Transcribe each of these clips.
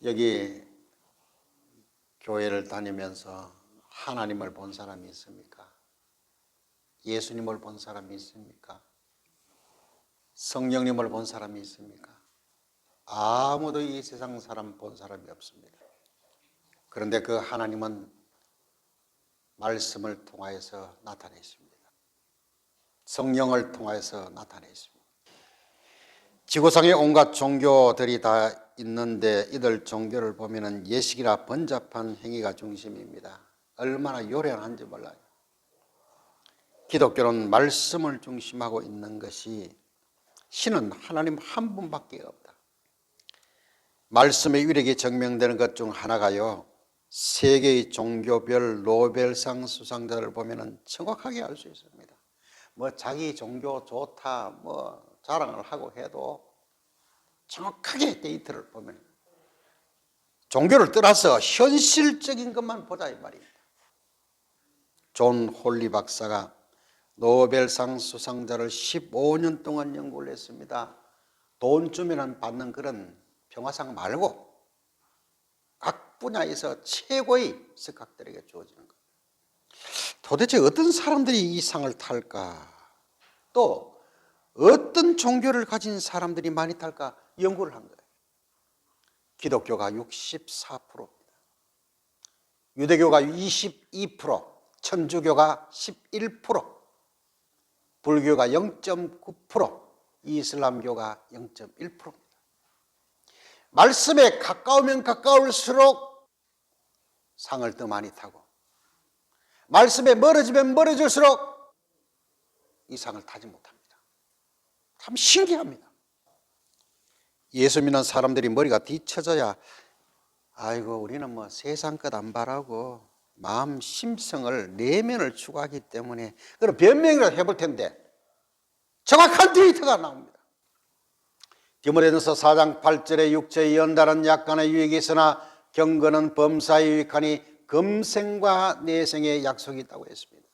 여기 교회를 다니면서 하나님을 본 사람이 있습니까? 예수님을 본 사람이 있습니까? 성령님을 본 사람이 있습니까? 아무도 이 세상 사람 본 사람이 없습니다. 그런데 그 하나님은 말씀을 통하여서 나타내십니다. 성령을 통하여서 나타내십니다. 지구상에 온갖 종교들이 다 있는데 이들 종교를 보면 예식이나 번잡한 행위가 중심입니다. 얼마나 요란한지 몰라요. 기독교는 말씀을 중심하고 있는 것이 신은 하나님 한 분밖에 없다. 말씀의 위력이 증명되는 것 중 하나가요, 세계의 종교별 노벨상 수상자를 보면 정확하게 알 수 있습니다. 뭐 자기 종교 좋다 뭐 자랑을 하고 해도 정확하게 데이터를 보면 종교를 떠나서 현실적인 것만 보자 이 말입니다. 존 홀리 박사가 노벨상 수상자를 15년 동안 연구를 했습니다. 돈 주면 받는 그런 평화상 말고 각 분야에서 최고의 석학들에게 주어지는 것. 도대체 어떤 사람들이 이 상을 탈까? 또 어떤 종교를 가진 사람들이 많이 탈까? 연구를 한 거예요. 기독교가 64%입니다. 유대교가 22%, 천주교가 11%, 불교가 0.9%, 이슬람교가 0.1%입니다. 말씀에 가까우면 가까울수록 상을 더 많이 타고 말씀에 멀어지면 멀어질수록 이 상을 타지 못합니다. 참 신기합니다. 예수 믿는 사람들이 머리가 뒤쳐져야 아이고 우리는 뭐 세상 것 안 바라고 마음 심성을 내면을 추구하기 때문에 그럼 변명이라도 해볼 텐데 정확한 데이터가 나옵니다. 디모데전서 4장 8절에 육체의 연단은 약간의 유익이 있으나 경건은 범사에 유익하니 금생과 내생의 약속이 있다고 했습니다.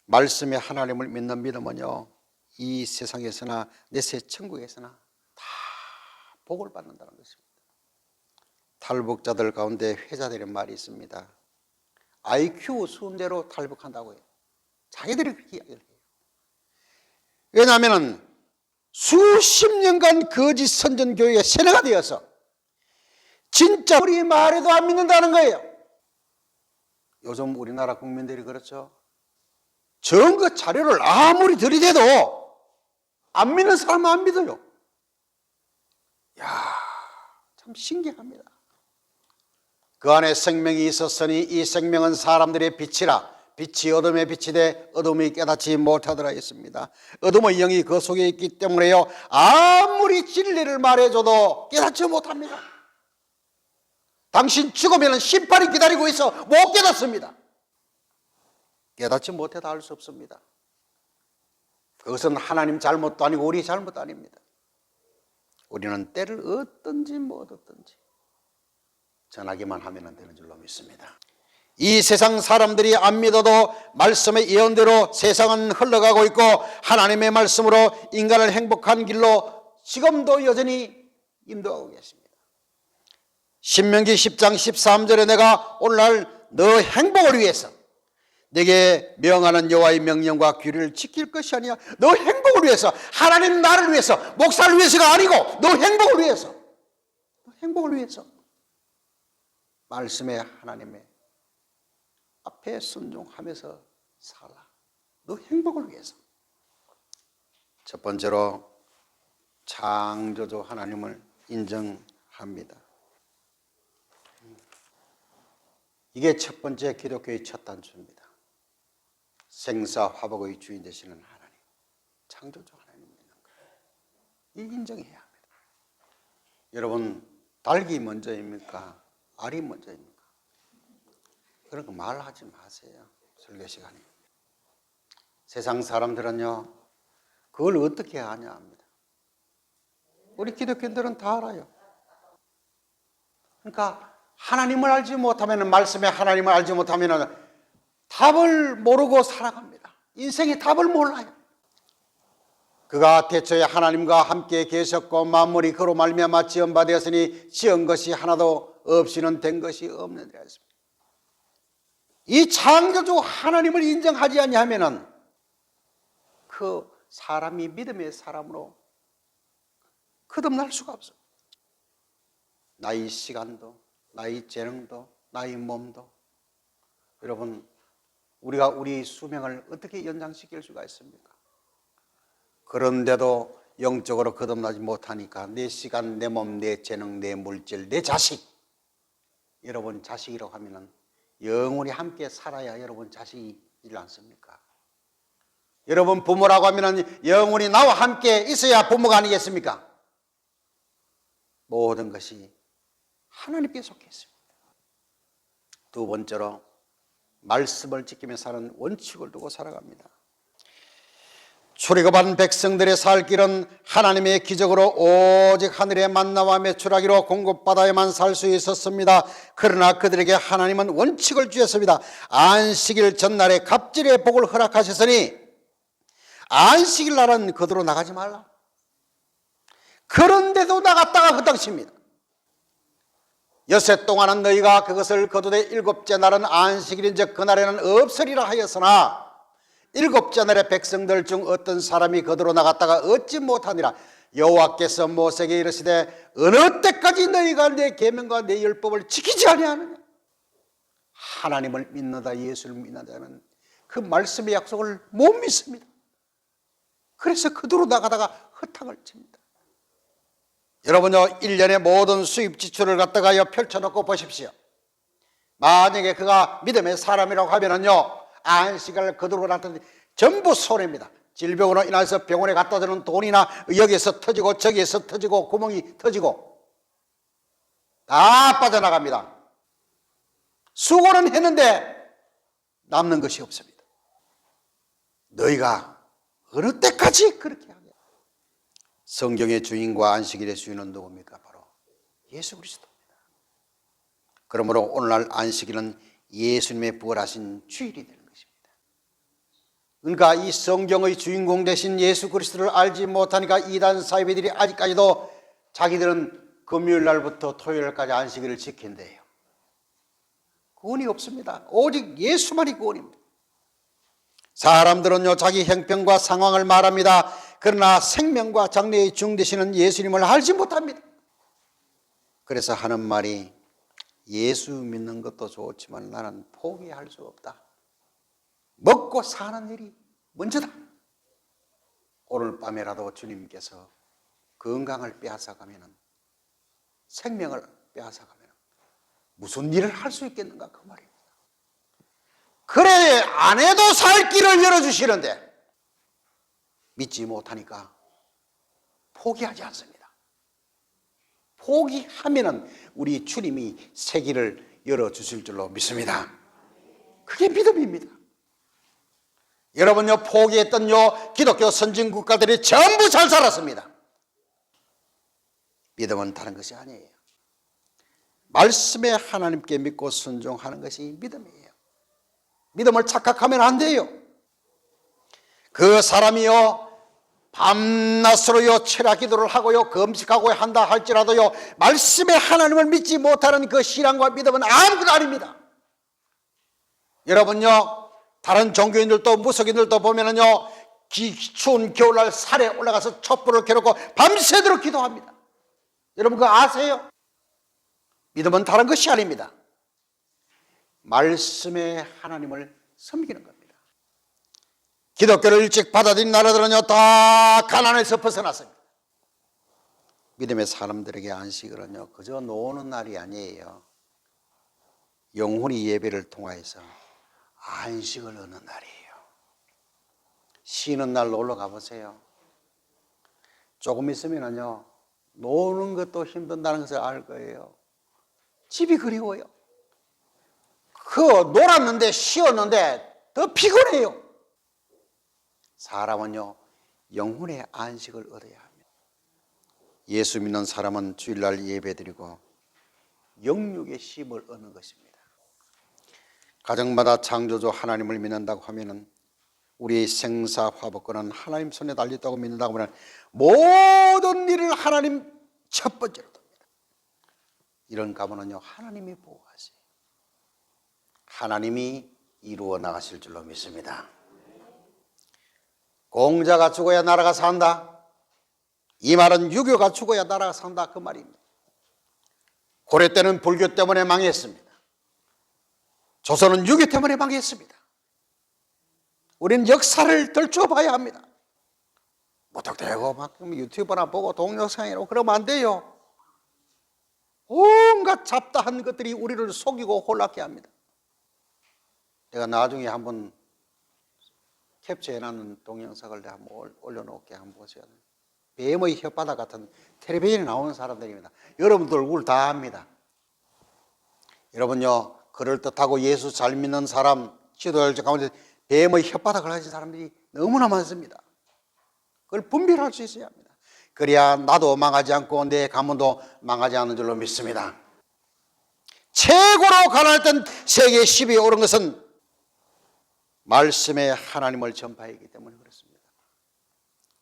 말씀의 하나님을 믿는 믿음은요, 이 세상에서나 내세 천국에서나 다 복을 받는다는 것입니다. 탈북자들 가운데 회자되는 말이 있습니다. IQ 순대로 탈북한다고 해요. 자기들이 그렇게 이야기를 해요. 왜냐하면 수십 년간 거짓 선전교육에 세뇌가 되어서 진짜 우리 말에도 안 믿는다는 거예요. 요즘 우리나라 국민들이 그렇죠. 증거 자료를 아무리 들이대도 안 믿는 사람은 안 믿어요. 야, 참 신기합니다. 그 안에 생명이 있었으니 이 생명은 사람들의 빛이라 빛이 어둠에 빛이 돼 어둠이 깨닫지 못하더라 했습니다. 어둠의 영이 그 속에 있기 때문에요, 아무리 진리를 말해줘도 깨닫지 못합니다. 당신 죽으면 심판이 기다리고 있어 못 깨닫습니다. 깨닫지 못해도 알 수 없습니다. 그것은 하나님 잘못도 아니고 우리 잘못도 아닙니다. 우리는 때를 얻든지 못 얻든지 전하기만 하면 되는 줄로 믿습니다. 이 세상 사람들이 안 믿어도 말씀의 예언대로 세상은 흘러가고 있고 하나님의 말씀으로 인간을 행복한 길로 지금도 여전히 인도하고 계십니다. 신명기 10장 13절에 내가 오늘날 너 행복을 위해서 내게 명하는 여호와의 명령과 규례를 지킬 것이 아니야. 너 행복을 위해서, 하나님 나를 위해서, 목사를 위해서가 아니고 너 행복을 위해서, 너 행복을 위해서 말씀의 하나님의 앞에 순종하면서 살아. 너 행복을 위해서. 첫 번째로 창조주 하나님을 인정합니다. 이게 첫 번째 기독교의 첫 단추입니다. 생사화복의 주인 되시는 하나님, 창조주 하나님 믿는 거예요. 이 인정해야 합니다. 여러분, 닭이 먼저입니까? 알이 먼저입니까? 그런 거 말하지 마세요. 설교 시간에. 세상 사람들은요, 그걸 어떻게 아냐 합니다. 우리 기독교인들은 다 알아요. 그러니까 하나님을 알지 못하면, 말씀의 하나님을 알지 못하면 답을 모르고 살아갑니다. 인생의 답을 몰라요. 그가 태초에 하나님과 함께 계셨고 만물이 그로 말미암아 지은 바 되었으니 지은 것이 하나도 없이는 된 것이 없느니라 했습니다. 이 창조주 하나님을 인정하지 아니하면은 그 사람이 믿음의 사람으로 거듭날 수가 없어. 나의 시간도, 나의 재능도, 나의 몸도, 여러분, 우리가 우리 수명을 어떻게 연장시킬 수가 있습니까? 그런데도 영적으로 거듭나지 못하니까 내 시간, 내 몸, 내 재능, 내 물질, 내 자식, 여러분 자식이라고 하면은 영원히 함께 살아야 여러분 자식이지 않습니까? 여러분 부모라고 하면은 영원히 나와 함께 있어야 부모가 아니겠습니까? 모든 것이 하나님께 속해 있습니다. 두 번째로 말씀을 지키며 사는 원칙을 두고 살아갑니다. 출애굽한 백성들의 살 길은 하나님의 기적으로 오직 하늘의 만나와 메추라기로 공급받아야만 살 수 있었습니다. 그러나 그들에게 하나님은 원칙을 주셨습니다. 안식일 전날에 갑절의 복을 허락하셨으니 안식일 날은 그대로 나가지 말라. 그런데도 나갔다가 헛당십니다. 여세 동안은 너희가 그것을 거두되 일곱째 날은 안식일인즉 그날에는 없으리라 하였으나 일곱째 날에 백성들 중 어떤 사람이 거두러 나갔다가 얻지 못하니라. 여호와께서 모세에게 이르시되 어느 때까지 너희가 내 계명과 내 율법을 지키지 아니하느냐. 하나님을 믿는다, 예수를 믿는 자는 그 말씀의 약속을 못 믿습니다. 그래서 거두러 나가다가 허탕을 칩니다. 여러분요, 1년의 모든 수입 지출을 갖다가 펼쳐놓고 보십시오. 만약에 그가 믿음의 사람이라고 하면은요, 안식을 거두러 갔더니 전부 손해입니다. 질병으로 인해서 병원에 갖다 주는 돈이나 여기에서 터지고 저기에서 터지고 구멍이 터지고 다 빠져나갑니다. 수고는 했는데 남는 것이 없습니다. 너희가 어느 때까지 그렇게 하냐. 성경의 주인과 안식일의 주인은 누굽니까? 바로 예수 그리스도입니다. 그러므로 오늘날 안식일은 예수님의 부활하신 주일이 되는 것입니다. 그러니까 이 성경의 주인공 되신 예수 그리스도를 알지 못하니까 이단 사이비들이 아직까지도 자기들은 금요일 날부터 토요일까지 안식일을 지킨대요. 구원이 없습니다. 오직 예수만이 구원입니다. 사람들은요, 자기 형편과 상황을 말합니다. 그러나 생명과 장래의 중 되시는 예수님을 알지 못합니다. 그래서 하는 말이 예수 믿는 것도 좋지만 나는 포기할 수 없다. 먹고 사는 일이 먼저다. 오늘 밤에라도 주님께서 건강을 빼앗아가면, 생명을 빼앗아가면 무슨 일을 할 수 있겠는가 그 말입니다. 그래 안 해도 살 길을 열어주시는데 믿지 못하니까 포기하지 않습니다. 포기하면은 우리 주님이 새 길을 열어주실 줄로 믿습니다. 그게 믿음입니다. 여러분요, 포기했던 기독교 선진 국가들이 전부 잘 살았습니다. 믿음은 다른 것이 아니에요. 말씀에 하나님께 믿고 순종하는 것이 믿음이에요. 믿음을 착각하면 안 돼요. 그 사람이요, 밤낮으로요 철야 기도를 하고요 금식하고 한다 할지라도요 말씀에 하나님을 믿지 못하는 그 신앙과 믿음은 아무것도 아닙니다. 여러분요, 다른 종교인들도 무속인들도 보면은요, 추운 겨울날 산에 올라가서 촛불을 켜놓고 밤새도록 기도합니다. 여러분 그거 아세요? 믿음은 다른 것이 아닙니다. 말씀의 하나님을 섬기는 겁니다. 기독교를 일찍 받아들인 나라들은요 다 가난에서 벗어났습니다. 믿음의 사람들에게 안식일은요 그저 노는 날이 아니에요. 영혼이 예배를 통하여서 안식을 얻는 날이에요. 쉬는 날 놀러 가보세요. 조금 있으면은요 노는 것도 힘든다는 것을 알 거예요. 집이 그리워요. 놀았는데 쉬었는데 더 피곤해요. 사람은요 영혼의 안식을 얻어야 합니다. 예수 믿는 사람은 주일날 예배드리고 영육의 쉼을 얻는 것입니다. 가정마다 창조주 하나님을 믿는다고 하면은 우리의 생사화복권은 하나님 손에 달렸다고 믿는다고 하면 모든 일을 하나님 첫 번째로 둡니다. 이런 가문은요, 하나님이 보호하세요. 하나님이 이루어 나가실 줄로 믿습니다. 공자가 죽어야 나라가 산다. 이 말은 유교가 죽어야 나라가 산다, 그 말입니다. 고려 때는 불교 때문에 망했습니다. 조선은 유교 때문에 망했습니다. 우리는 역사를 들춰봐야 합니다. 무턱대고 막 유튜브나 보고 동영상이라고 그러면 안 돼요. 온갖 잡다한 것들이 우리를 속이고 혼란케 합니다. 내가 나중에 한번 캡처해놨는 동영상을 내가 한번 올려놓을게. 한번 보세요. 뱀의 혓바닥 같은 텔레비전에 나오는 사람들입니다. 여러분들 얼굴 다 압니다. 여러분요, 그럴듯하고 예수 잘 믿는 사람, 지도자 가운데 뱀의 혓바닥을 가진 사람들이 너무나 많습니다. 그걸 분별할 수 있어야 합니다. 그래야 나도 망하지 않고 내 가문도 망하지 않는 줄로 믿습니다. 최고로 가난했던 세계 10위에 오른 것은 말씀의 하나님을 전파했기 때문에 그렇습니다.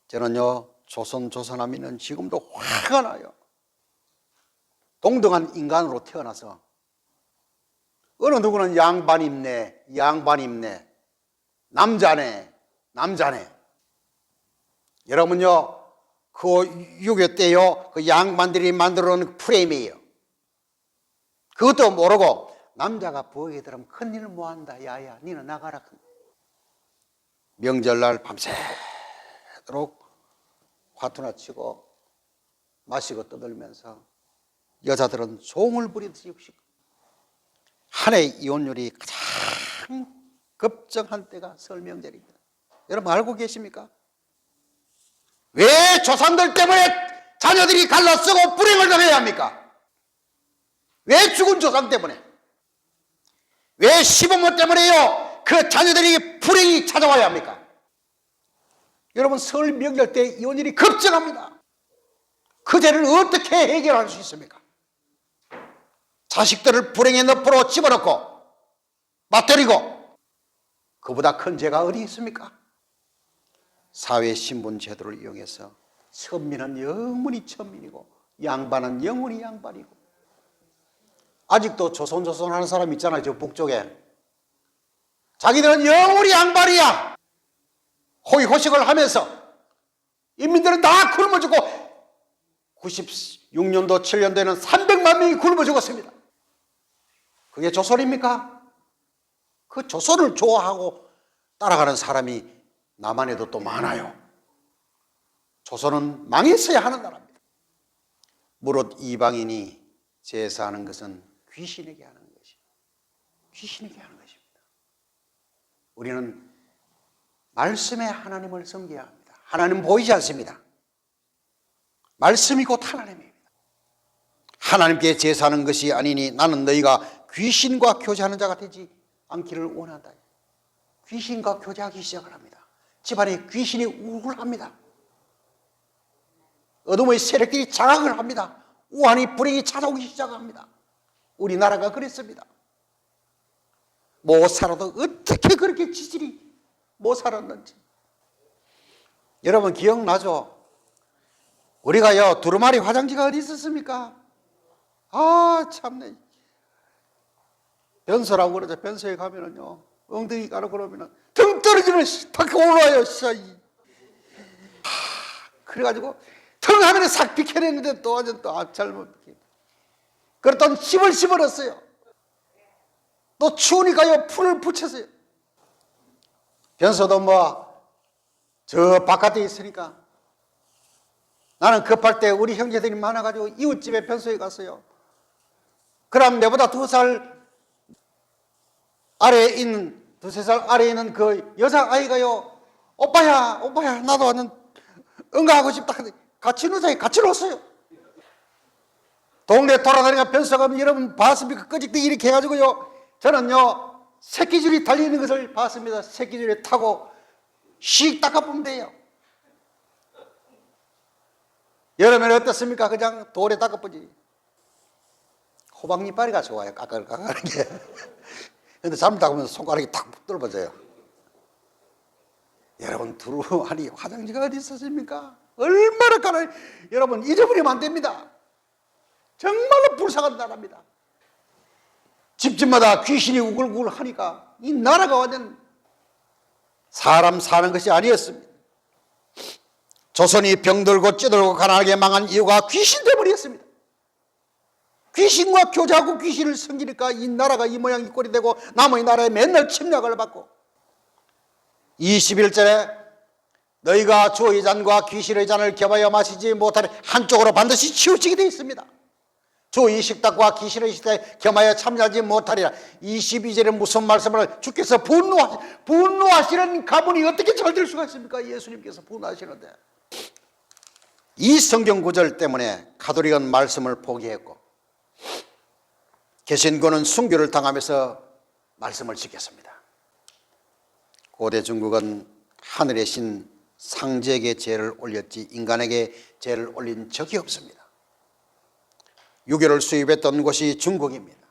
저는요, 조선하면은 지금도 화가 나요. 동등한 인간으로 태어나서 어느 누구는 양반 입네, 남자네. 여러분요, 그 6.25 때요, 그 양반들이 만들어 놓은 프레임이에요. 그것도 모르고 남자가 부엌에 들어가면 큰일을 뭐한다. 야야, 니는 나가라. 명절날 밤새도록 화투나 치고 마시고 떠들면서 여자들은 종을 부리듯이 한 해 이혼율이 가장 급증한 때가 설 명절입니다. 여러분 알고 계십니까? 왜 조상들 때문에 자녀들이 갈라쓰고 불행을 당해야 합니까? 왜 죽은 조상 때문에? 왜 시부모 때문에요? 그 자녀들이 불행이 찾아와야 합니까? 여러분, 설 명절 때 이혼율이 급증합니다. 그 죄를 어떻게 해결할 수 있습니까? 자식들을 불행의 늪으로 집어넣고 맞들이고, 그보다 큰 죄가 어디 있습니까? 사회신분 제도를 이용해서 천민은 영원히 천민이고 양반은 영원히 양반이고, 아직도 조선 하는 사람 있잖아요. 저 북쪽에. 자기들은 영원히 양반이야. 호의호식을 하면서 인민들은 다 굶어 죽고 96년도 7년도에는 300만 명이 굶어 죽었습니다. 그게 조선입니까? 그 조선을 좋아하고 따라가는 사람이 남한에도 또 많아요. 조선은 망했어야 하는 나라입니다. 무릇 이방인이 제사하는 것은 귀신에게 하는 것이, 귀신에게 하는 것입니다. 우리는 말씀의 하나님을 섬겨야 합니다. 하나님은 보이지 않습니다. 말씀이 곧 하나님입니다. 하나님께 제사하는 것이 아니니 나는 너희가 귀신과 교제하는 자가 되지 않기를 원한다. 귀신과 교제하기 시작을 합니다. 집안에 귀신이 우울합니다. 어둠의 세력들이 장악을 합니다. 우환이 불행이 찾아오기 시작합니다. 우리나라가 그랬습니다. 못 살아도 어떻게 그렇게 지질이 못 살았는지. 여러분 기억나죠? 우리가요, 두루마리 화장지가 어디 있었습니까? 아, 참네. 변소라고 그러죠. 변소에 가면은요, 엉덩이 가로 그러면은 등 떨어지면 탁 올라와요. 그래가지고 등 하면은 싹 비켜냈는데 또 완전 또 잘못 비켜. 그랬더니 힘을 씹어놨어요. 또 추우니까요, 풀을 붙였어요. 변소도 저 바깥에 있으니까 나는 급할 때 우리 형제들이 많아가지고 이웃집에 변소에 갔어요. 그럼 내보다 2살 아래에 있는, 2~3살 아래에 있는 그 여자아이가요, 오빠야, 나도 완전 응가하고 싶다. 같이 누자에 같이 놓았어요. 동네 돌아다니가 변소 가면 여러분 봤습니까? 끄직도 이렇게 해가지고요, 저는요, 새끼줄이 달리는 것을 봤습니다. 새끼줄에 타고 씩 닦아보면 돼요. 여름에는 어떻습니까? 그냥 돌에 닦아보지. 호박잎파리가 좋아요. 까끌까끌하는 게. 근데 잘못 닦으면 손가락이 탁 떨어져요. 여러분, 두루마리 화장지가 어디 있었습니까? 얼마나 가나. 여러분, 잊어버리면 안 됩니다. 정말로 불쌍한 나라입니다. 집집마다 귀신이 우글우글 하니까 이 나라가 완전 사람 사는 것이 아니었습니다. 조선이 병들고 찌들고 가난하게 망한 이유가 귀신 때문이었습니다. 귀신과 교제하고 귀신을 섬기니까 이 나라가 이 모양 이 꼴이 되고 남의 나라에 맨날 침략을 받고, 21절에 너희가 주의 잔과 귀신의 잔을 겸하여 마시지 못하니 한쪽으로 반드시 치우치게 되어 있습니다. 주의 식탁과 귀신의 식탁에 겸하여 참여하지 못하리라. 22절에 무슨 말씀을, 주께서 분노하시는 가문이 어떻게 잘 될 수가 있습니까? 예수님께서 분노하시는데. 이 성경 구절 때문에 가톨릭은 말씀을 포기했고 개신교는 순교를 당하면서 말씀을 지켰습니다. 고대 중국은 하늘의 신 상제에게 제를 올렸지 인간에게 제를 올린 적이 없습니다. 유교를 수입했던 곳이 중국입니다.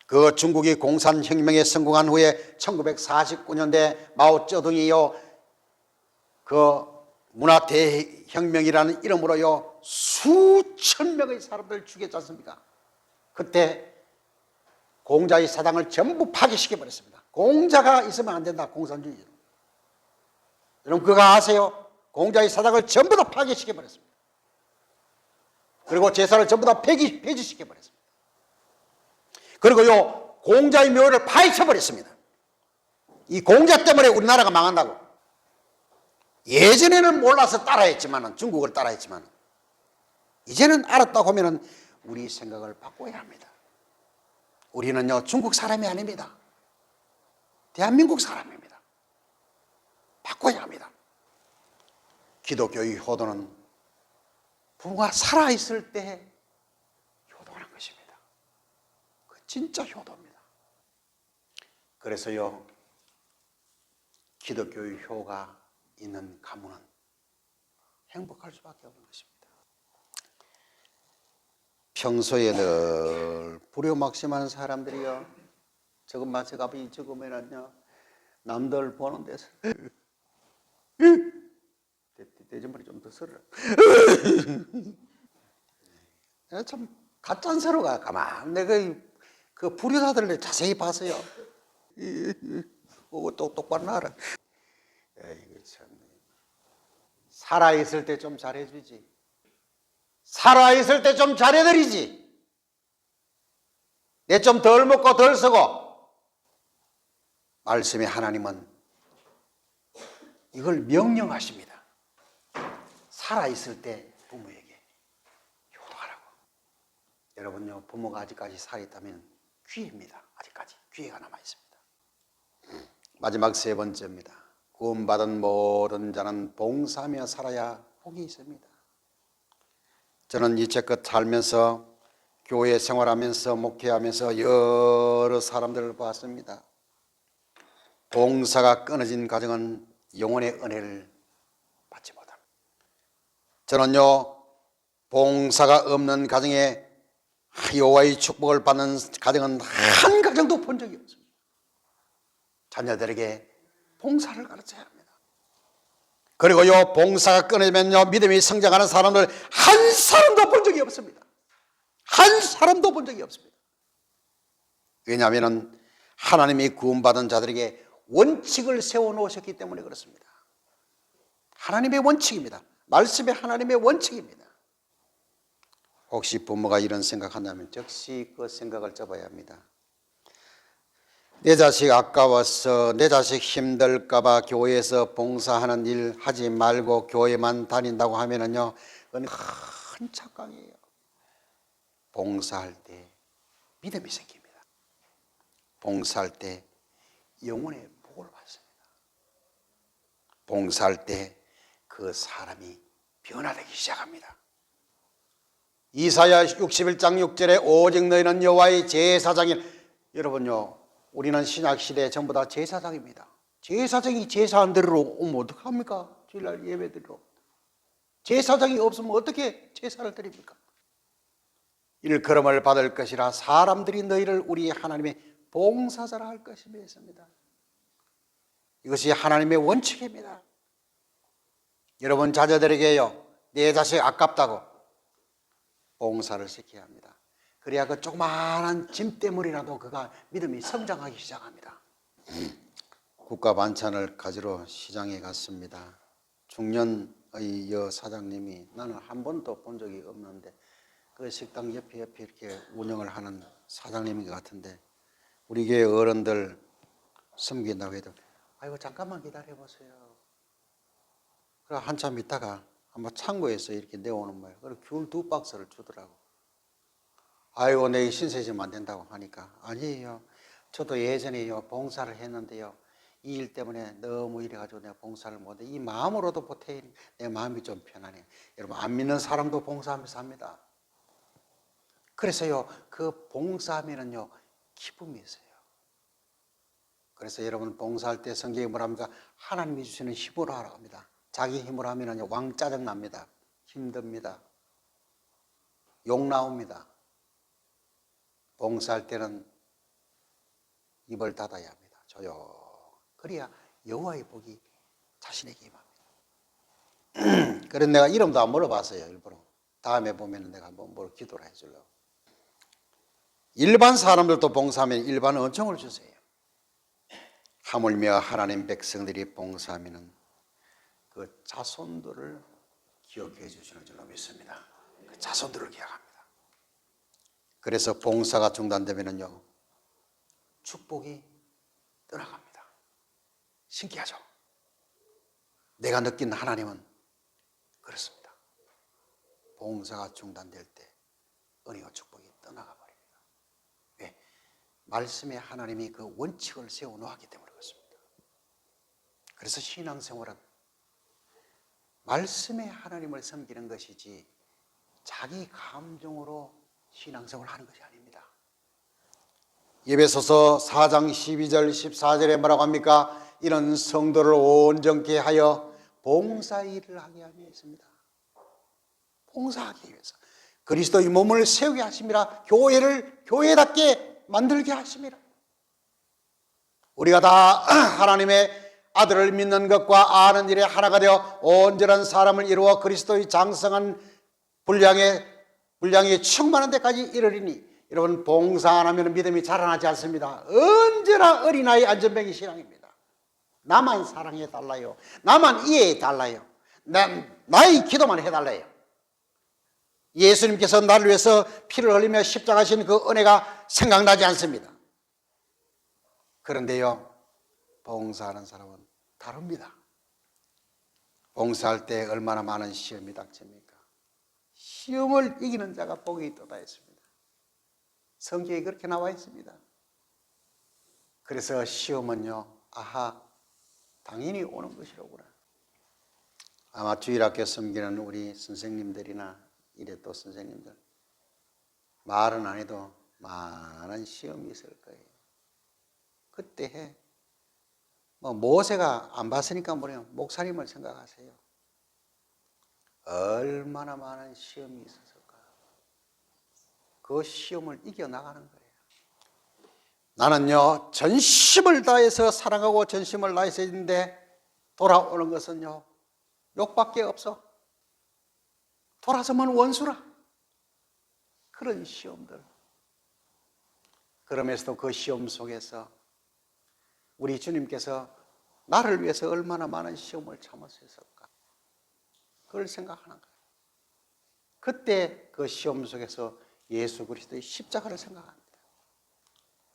그 중국이 공산혁명에 성공한 후에 1949년대 마오쩌둥이요, 그 문화대혁명이라는 이름으로요 수천 명의 사람들을 죽였지 않습니까? 그때 공자의 사당을 전부 파괴시켜버렸습니다. 공자가 있으면 안 된다, 공산주의. 여러분 그거 아세요? 공자의 사당을 전부 다 파괴시켜버렸습니다. 그리고 제사를 전부 다 폐지시켜버렸습니다. 그리고요 공자의 묘를 파헤쳐버렸습니다. 이 공자 때문에 우리나라가 망한다고. 예전에는 몰라서 따라했지만, 중국을 따라했지만 이제는 알았다고 하면 우리 생각을 바꿔야 합니다. 우리는요 중국 사람이 아닙니다. 대한민국 사람입니다. 바꿔야 합니다. 기독교의 효도는 부모가 살아있을 때 효도하는 것입니다. 그 진짜 효도입니다. 그래서요 기독교의 효가 있는 가문은 행복할 수밖에 없는 것입니다. 평소에 늘 불효막심하는 사람들이요, 저것만 제가 적으면은요 남들 보는 데서 대전머리 좀 더 쓸어. 참 가짠스러워가. 가만 내가 그 불효자들을 자세히 봐서요 또 똑바로 나라. 이거 참 살아있을 때 좀 잘해주지. 살아있을 때 좀 잘해드리지. 내 좀 덜 먹고 덜 쓰고. 말씀의 하나님은 이걸 명령하십니다. 살아있을 때 부모에게 효도하라고. 여러분요 부모가 아직까지 살아있다면 기회입니다. 아직까지 기회가 남아있습니다. 마지막 세 번째입니다. 구원받은 모든 자는 봉사하며 살아야 복이 있습니다. 저는 이제껏 살면서 교회 생활하면서 목회하면서 여러 사람들을 봤습니다. 봉사가 끊어진 가정은 영혼의 은혜를 받지 못합니다. 저는요 봉사가 없는 가정에 여호와의 축복을 받는 가정은 한 가정도 본 적이 없습니다. 자녀들에게 봉사를 가르쳐야 합니다. 그리고요 봉사가 끊어지면요 믿음이 성장하는 사람들 한 사람도 본 적이 없습니다. 한 사람도 본 적이 없습니다. 왜냐하면 하나님이 구원받은 자들에게 원칙을 세워놓으셨기 때문에 그렇습니다. 하나님의 원칙입니다. 말씀이 하나님의 원칙입니다. 혹시 부모가 이런 생각한다면 즉시 그 생각을 접어야 합니다. 내 자식 아까워서, 내 자식 힘들까 봐 교회에서 봉사하는 일 하지 말고 교회만 다닌다고 하면은요 그건 큰 착각이에요. 봉사할 때 믿음이 생깁니다. 봉사할 때 영혼의 복을 받습니다. 봉사할 때 그 사람이 변화되기 시작합니다. 이사야 61장 6절에 오직 너희는 여호와의 제사장인. 여러분요 우리는 신약시대에 전부 다 제사장입니다. 제사장이 제사한 대로 오면 어떡합니까? 주일날 예배드리러. 제사장이 없으면 어떻게 제사를 드립니까? 일컬음을 받을 것이라 사람들이 너희를 우리 하나님의 봉사자라 할 것이 있습니다. 이것이 하나님의 원칙입니다. 여러분 자녀들에게요, 내 자식 아깝다고 봉사를 시켜야 합니다. 그래야 그 조그마한 짐때문이라도 그가 믿음이 성장하기 시작합니다. 국가 반찬을 가지러 시장에 갔습니다. 중년의 여 사장님이, 나는 한 번도 본 적이 없는데 그 식당 옆에 이렇게 운영을 하는 사장님인 것 같은데, 우리 교회 어른들 섬긴다고 해도 아이고 잠깐만 기다려보세요. 그래 한참 있다가 한번 창고에서 이렇게 내오는 거예요. 그리고 귤 2박스를 주더라고. 아이고 내일 신세지면 안 된다고 하니까, 아니에요, 저도 예전에요 봉사를 했는데요, 이 일 때문에 너무 이래가지고 내가 봉사를 못해. 이 마음으로도 못해. 내 마음이 좀 편하네. 여러분 안 믿는 사람도 봉사하면서 합니다. 그래서요 그 봉사하면은요 기쁨이 있어요. 그래서 여러분 봉사할 때 성경이 뭐라 합니까? 하나님이 주시는 힘으로 하라고 합니다. 자기 힘으로 하면은요 왕짜증 납니다. 힘듭니다. 욕 나옵니다. 봉사할 때는 입을 닫아야 합니다. 조용. 그래야 여호와의 복이 자신에게 임합니다. 그래서 내가 이름도 안 물어봤어요. 일부러. 다음에 보면 내가 한번 뭘 기도를 해주려고. 일반 사람들도 봉사하면 일반 은총을 주세요. 하물며 하나님 백성들이 봉사하면 그 자손들을 기억해 주시는 줄로 믿습니다. 그 자손들을 기억합니다. 그래서 봉사가 중단되면요 축복이 떠나갑니다. 신기하죠? 내가 느낀 하나님은 그렇습니다. 봉사가 중단될 때 은혜와 축복이 떠나가 버립니다. 왜? 말씀에 하나님이 그 원칙을 세워놓았기 때문에 그렇습니다. 그래서 신앙생활은 말씀에 하나님을 섬기는 것이지 자기 감정으로 신앙생활을 하는 것이 아닙니다. 에베소서 4장 12절 14절에 뭐라고 합니까? 이런 성도를 온전케 하여 봉사 일을 하게 하며 있습니다. 봉사하기 위해서 그리스도의 몸을 세우게 하심이라. 교회를 교회답게 만들게 하심이라. 우리가 다 하나님의 아들을 믿는 것과 아는 일에 하나가 되어 온전한 사람을 이루어 그리스도의 장성한 분량이 충만한 데까지 이르리니. 여러분 봉사 안 하면 믿음이 자라나지 않습니다. 언제나 어린아이 안전뱅이 신앙입니다. 나만 사랑해 달라요. 나만 이해해 달라요. 나의 기도만 해달라요. 예수님께서 나를 위해서 피를 흘리며 십자가 하신 그 은혜가 생각나지 않습니다. 그런데요 봉사하는 사람은 다릅니다. 봉사할 때 얼마나 많은 시험이 닥칩니까? 시험을 이기는 자가 복이 있도다 했습니다. 성경에 그렇게 나와 있습니다. 그래서 시험은요, 아하, 당연히 오는 것이로구나. 아마 주일학교 섬기는 우리 선생님들이나 이래 또 선생님들 말은 안 해도 많은 시험이 있을 거예요. 그때 해. 모세가 안 봤으니까 뭐래요? 목사님을 생각하세요. 얼마나 많은 시험이 있었을까. 그 시험을 이겨나가는 거예요. 나는요 전심을 다해서 사랑하고 전심을 다해서 했는데 돌아오는 것은요 욕밖에 없어. 돌아서면 원수라. 그런 시험들. 그러면서도 그 시험 속에서 우리 주님께서 나를 위해서 얼마나 많은 시험을 참으셨을까. 그걸 생각하는 거예요. 그때 그 시험 속에서 예수 그리스도의 십자가를 생각합니다.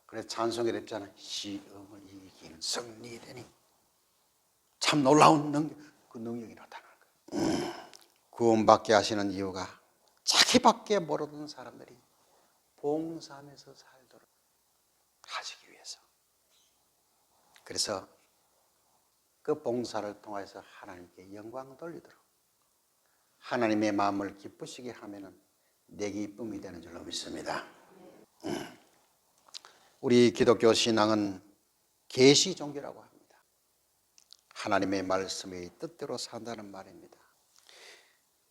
그래서 찬송에 됐잖아요. 시험을 이기는 승리되니. 참 놀라운 그 능력이 나타나는 거예요. 구원받게 하시는 이유가 자기밖에 모르는 사람들이 봉사하면서 살도록 하시기 위해서. 그래서 그 봉사를 통해서 하나님께 영광 돌리도록 하나님의 마음을 기쁘시게 하면은 내 기쁨이 되는 줄로 믿습니다. 우리 기독교 신앙은 계시 종교라고 합니다. 하나님의 말씀의 뜻대로 산다는 말입니다.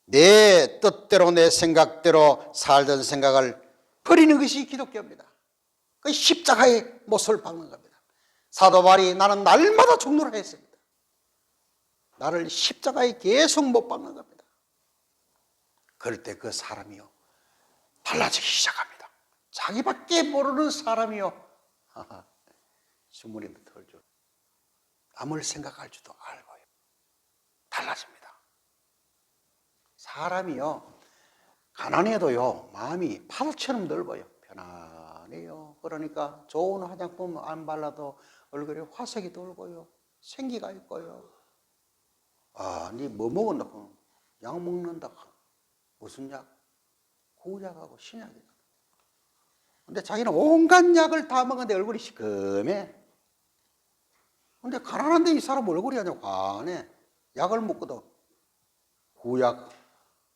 내 뜻대로 내 생각대로 살던 생각을 버리는 것이 기독교입니다. 그 십자가의 못을 박는 겁니다. 사도 바울이 나는 날마다 죽노라 했습니다. 나를 십자가에 계속 못 박는 겁니다. 그럴 때 그 사람이요 달라지기 시작합니다. 자기밖에 모르는 사람이요 주머니도 털죠. 남을 생각할 줄도 알고요. 달라집니다. 사람이요 가난해도요 마음이 파도처럼 넓어요. 편안해요. 그러니까 좋은 화장품 안 발라도 얼굴에 화색이 돌고요. 생기가 있고요. 니 뭐 먹었나? 약 먹는다. 무슨 약? 구약하고 신약이다. 근데 자기는 온갖 약을 다 먹었는데 얼굴이 시커매. 근데 가난한데 이 사람 얼굴이 아주 환해. 약을 먹고도 구약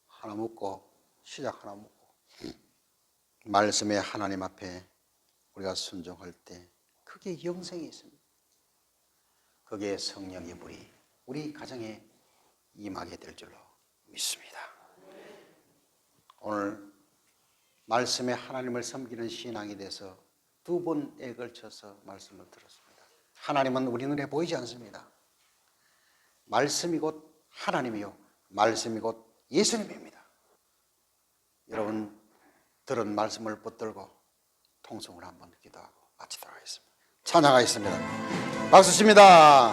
하나 먹고 신약 하나 먹고. 말씀의 하나님 앞에 우리가 순종할 때 그게 영생이 있습니다. 그게 성령의 불이 우리 가정에 임하게 될 줄로 믿습니다. 오늘 말씀의 하나님을 섬기는 신앙에 대해서 두 번에 걸쳐서 말씀을 들었습니다. 하나님은 우리 눈에 보이지 않습니다. 말씀이 곧 하나님이요 말씀이 곧 예수님입니다. 여러분 들은 말씀을 붙들고 통성을 한번 기도하고 마치도록 하겠습니다. 찬양하겠습니다. 박수 칩니다.